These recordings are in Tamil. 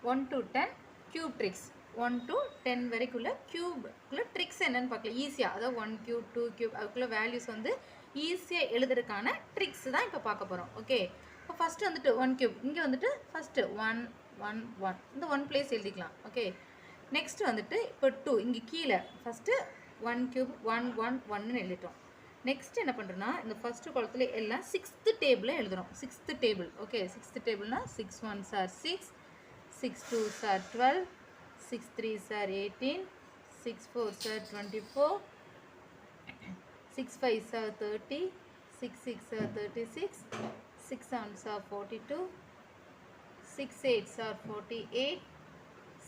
1 to 10 cube tricks. 1 to 10 வரைக்குள்ள cube tricks என்னன்னு பார்க்கலாம் ஈஸியாக. அதாவது 1 cube 2 cube அதுக்குள்ள வேல்யூஸ் வந்து ஈஸியாக எழுதுறதுக்கான ட்ரிக்ஸ் தான் இப்போ பார்க்க போகிறோம். ஓகே, இப்போ ஃபஸ்ட்டு வந்துட்டு 1 cube இங்கே வந்துட்டு ஃபஸ்ட்டு 1 1 1 இந்த 1 பிளேஸ் எழுதிக்கலாம். ஓகே, நெக்ஸ்ட் வந்துட்டு இப்போ 2 இங்கே கீழே ஃபஸ்ட்டு 1 cube 1 1 1ன்னு எழுதிட்டோம். நெக்ஸ்ட் என்ன பண்ணுறோன்னா இந்த ஃபஸ்ட்டு குளத்துல எல்லாம் 6th டேபிளில் எழுதுகிறோம். 6th table. Okay, 6th டேபிள்னா 6 1s are 6, 6 2s are 12, 6 3s are 18, 6 4s are 24, 6 5s are 30, 6 6s are 36, 6 7s are 42, 6 8s are 48,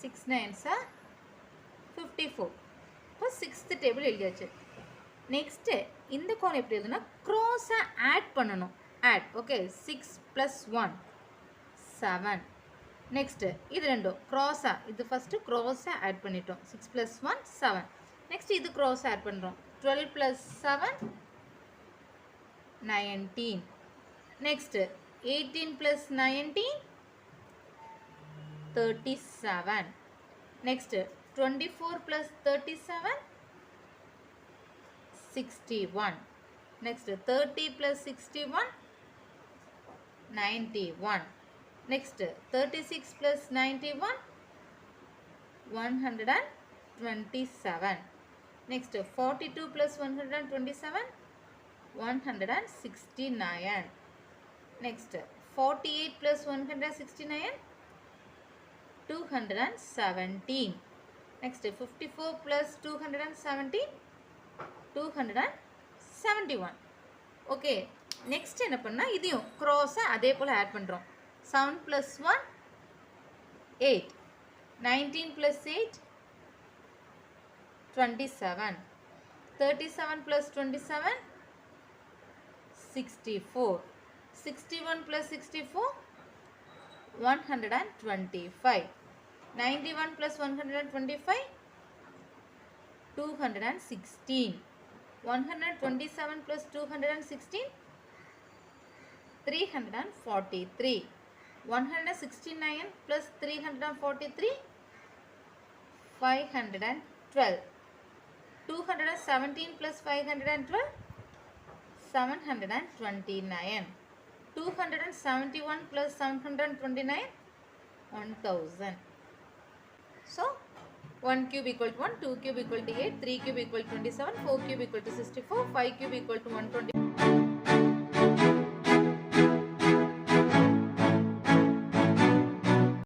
6 9s are 54. இப்போ 6th டேபிள் எழுதியாச்சு. நெக்ஸ்ட்டு இந்த கோணம் எப்படி எழுதுனா க்ராஸாக ஆட் பண்ணணும். ஆட். ஓகே, 6 + 1 7. நெக்ஸ்ட்டு இது ரெண்டும் க்ராஸாக, இது ஃபஸ்ட்டு க்ராஸாக ஆட் பண்ணிட்டோம். 6 + 1 7. நெக்ஸ்ட் இது க்ராஸாக ஆட் பண்ணுறோம். 12 + 7 19. Next 18 + 19 37. Next 24 + 37 61. Next 30 + 61 91. Next 36 + 91 127. Next 42 + 127 169. Next 48 + 169 217. Next 54 + 217 271. Okay, next என்ன பண்ணால் இதையும் க்ராஸை அதே போல் ஆட் பண்ணுறோம். 7 + 1 8, 19 + 8 27, 37 + 27 64, 61 + 64 125, 91 + 125 216, 127 + 216 343, 169 + 343 512, 217 + 512 729, 271 + 729 1000. So 1 cube = 1, 2 cube = 8, 3 cube = 27, 4 cube = 64, 5 cube = 120.